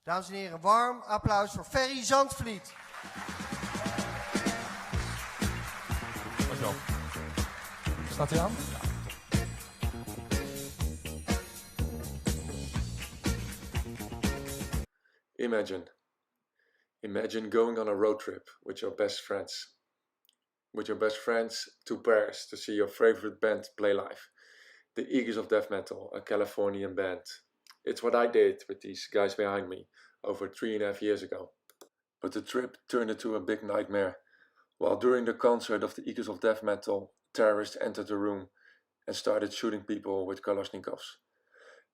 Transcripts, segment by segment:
Dames en heren, warm applaus voor Ferry Zandvliet. Dankjewel. Staat hij aan? Ja. Imagine going on a road trip with your best friends. With your best friends to Paris to see your favorite band play live. The Eagles of Death Metal, a Californian band. It's what I did with these guys behind me over 3.5 years ago. But the trip turned into a big nightmare. While during the concert of the Eagles of Death Metal, terrorists entered the room and started shooting people with Kalashnikovs.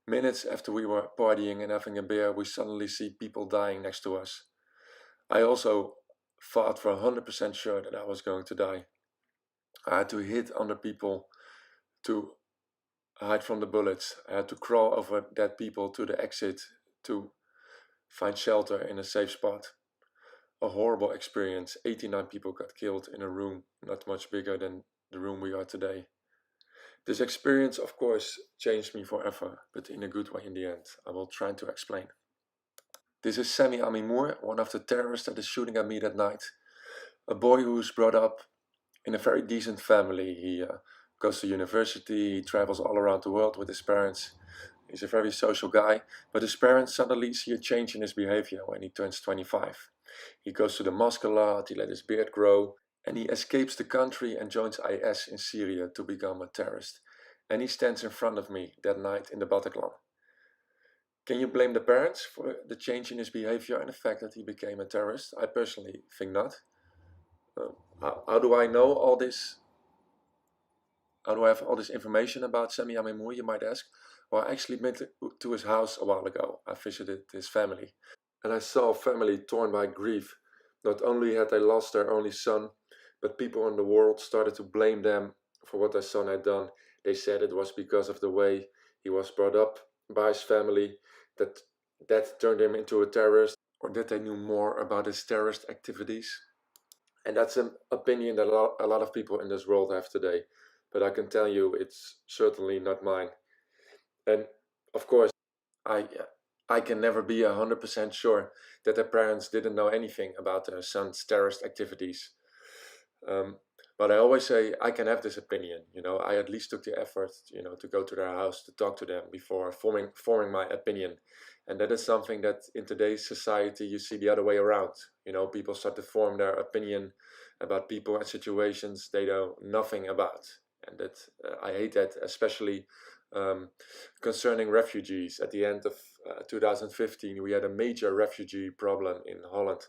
Minutes after we were partying and having a beer, we suddenly see people dying next to us. I also thought for 100% sure that I was going to die. I had to hit under people to hide from the bullets. I had to crawl over dead people to the exit to find shelter in a safe spot. A horrible experience. 89 people got killed in a room not much bigger than the room we are today. This experience, of course, changed me forever, but in a good way in the end. I will try to explain. This is Sami Amimour, one of the terrorists that is shooting at me that night. A boy who's brought up in a very decent family. He goes to university, he travels all around the world with his parents. He's a very social guy, but his parents suddenly see a change in his behavior when he turns 25. He goes to the mosque a lot, he let his beard grow, and he escapes the country and joins IS in Syria to become a terrorist. And he stands in front of me that night in the Bataclan. Can you blame the parents for the change in his behavior and the fact that he became a terrorist? I personally think not. How do I know all this? How do I have all this information about Sami Amimour, you might ask? Well, I actually went to his house a while ago. I visited his family. And I saw a family torn by grief. Not only had they lost their only son, but people in the world started to blame them for what their son had done. They said it was because of the way he was brought up by his family that turned him into a terrorist, or that they knew more about his terrorist activities. And that's an opinion that a lot of people in this world have today. But I can tell you it's certainly not mine. And of course, I can never be 100% sure that their parents didn't know anything about their son's terrorist activities. But I always say I can have this opinion. I at least took the effort, to go to their house, to talk to them before forming my opinion. And that is something that in today's society you see the other way around. People start to form their opinion about people and situations they know nothing about. And that I hate that, especially concerning refugees. At the end of 2015, we had a major refugee problem in Holland.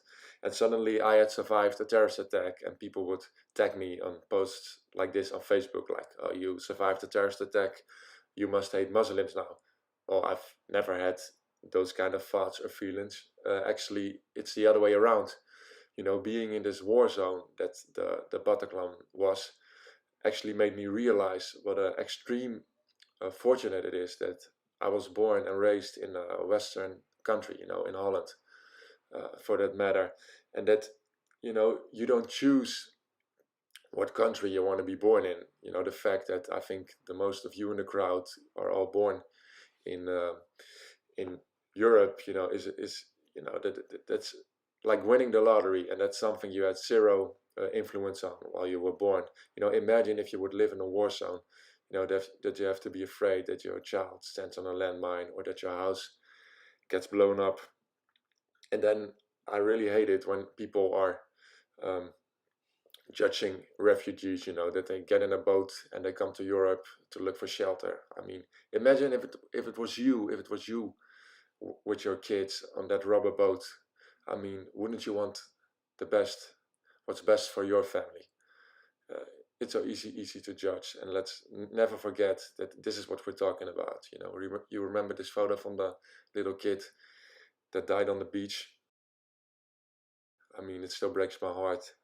And suddenly I had survived a terrorist attack, and people would tag me on posts like this on Facebook, like, oh, you survived a terrorist attack, you must hate Muslims now. Well, I've never had those kind of thoughts or feelings. Actually, it's the other way around. Being in this war zone that the Bataclan was, actually made me realize what an extreme fortunate it is that I was born and raised in a Western country, in Holland, for that matter. And that, you don't choose what country you want to be born in. The fact that I think the most of you in the crowd are all born in Europe, is that's like winning the lottery, and that's something you had zero influence on while you were born. Imagine if you would live in a war zone, that you have to be afraid that your child stands on a landmine or that your house gets blown up. And then I really hate it when people are judging refugees, that they get in a boat and they come to Europe to look for shelter. I mean, imagine if it was you with your kids on that rubber boat. I mean, wouldn't you want what's best for your family? It's so easy to judge, and let's never forget that this is what we're talking about. You remember this photo from the little kid that died on the beach? I mean, it still breaks my heart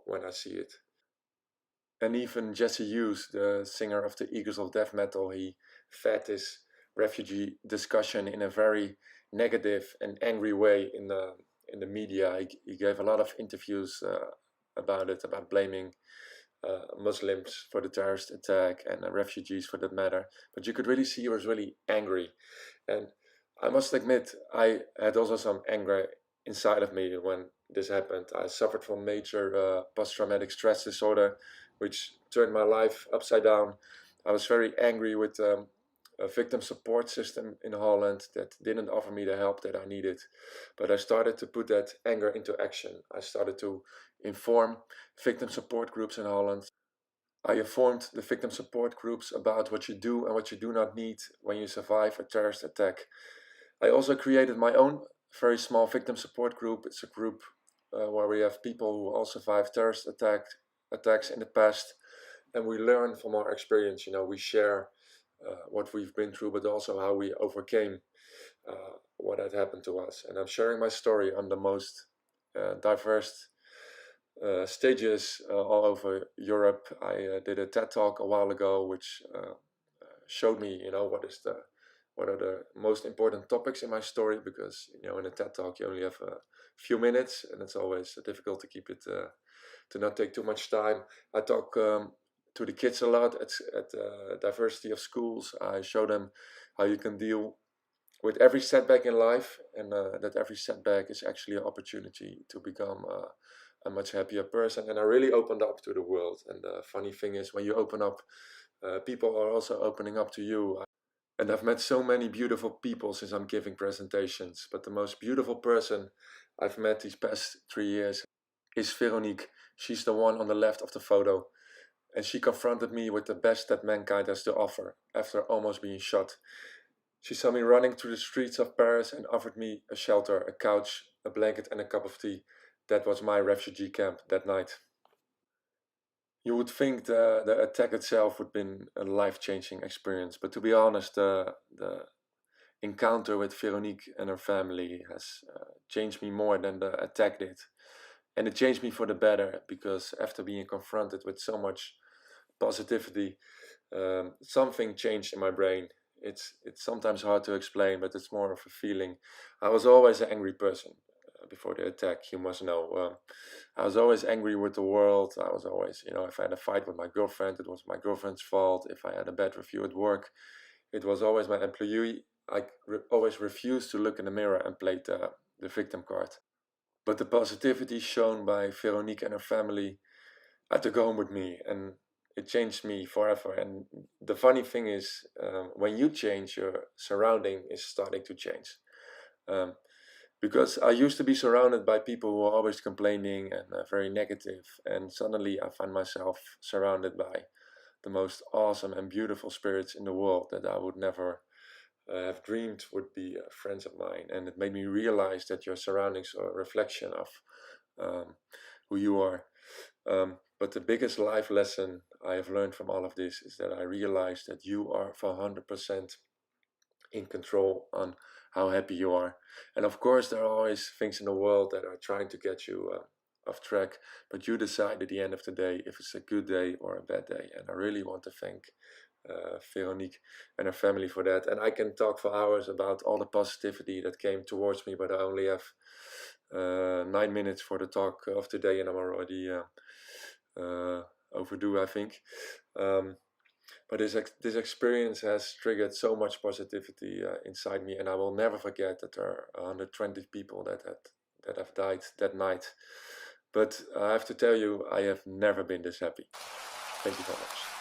when I see it. And even Jesse Hughes, the singer of the Eagles of Death Metal, he fed this refugee discussion in a very negative and angry way in the media. He gave a lot of interviews about blaming Muslims for the terrorist attack and refugees for that matter. But you could really see he was really angry. And I must admit, I had also some anger inside of me when this happened. I suffered from major post-traumatic stress disorder, which turned my life upside down. I was very angry with a victim support system in Holland that didn't offer me the help that I needed. But I started to put that anger into action. I started to inform victim support groups in Holland. I informed the victim support groups about what you do and what you do not need when you survive a terrorist attack. I also created my own very small victim support group. It's a group where we have people who all survived terrorist attacks in the past, and we learn from our experience. We share what we've been through, but also how we overcame what had happened to us. And I'm sharing my story on the most diverse stages all over Europe. I did a TED talk a while ago, which showed me, what are the most important topics in my story, because in a TED talk you only have a few minutes, and it's always difficult to keep it to not take too much time. I talk to the kids a lot at diversity of schools. I show them how you can deal with every setback in life, and that every setback is actually an opportunity to become a much happier person. And I really opened up to the world. And the funny thing is, when you open up, people are also opening up to you. And I've met so many beautiful people since I'm giving presentations, but the most beautiful person I've met these past 3 years is Veronique. She's the one on the left of the photo, and she confronted me with the best that mankind has to offer after almost being shot. She saw me running through the streets of Paris and offered me a shelter, a couch, a blanket and a cup of tea. That was my refugee camp that night. You would think the attack itself would have been a life-changing experience, but to be honest, the encounter with Veronique and her family has changed me more than the attack did. And it changed me for the better, because after being confronted with so much positivity, something changed in my brain. It's sometimes hard to explain, but it's more of a feeling. I was always an angry person before the attack, you must know. I was always angry with the world. I was always, if I had a fight with my girlfriend, it was my girlfriend's fault. If I had a bad review at work, it was always my employee. I always refused to look in the mirror and played the victim card. But the positivity shown by Veronique and her family, I took home with me, and it changed me forever. And the funny thing is, when you change, your surrounding is starting to change. Because I used to be surrounded by people who are always complaining and very negative, and suddenly I find myself surrounded by the most awesome and beautiful spirits in the world that I would never have dreamed would be friends of mine. And it made me realize that your surroundings are a reflection of who you are. But the biggest life lesson I have learned from all of this is that I realized that you are for 100% in control on how happy you are. And of course, there are always things in the world that are trying to get you off track, but you decide at the end of the day if it's a good day or a bad day. And I really want to thank Veronique and her family for that. And I can talk for hours about all the positivity that came towards me, but I only have 9 minutes for the talk of today, and I'm already overdue, I think. But this experience has triggered so much positivity inside me, and I will never forget that there are 120 people that have died that night. But I have to tell you, I have never been this happy. Thank you very much.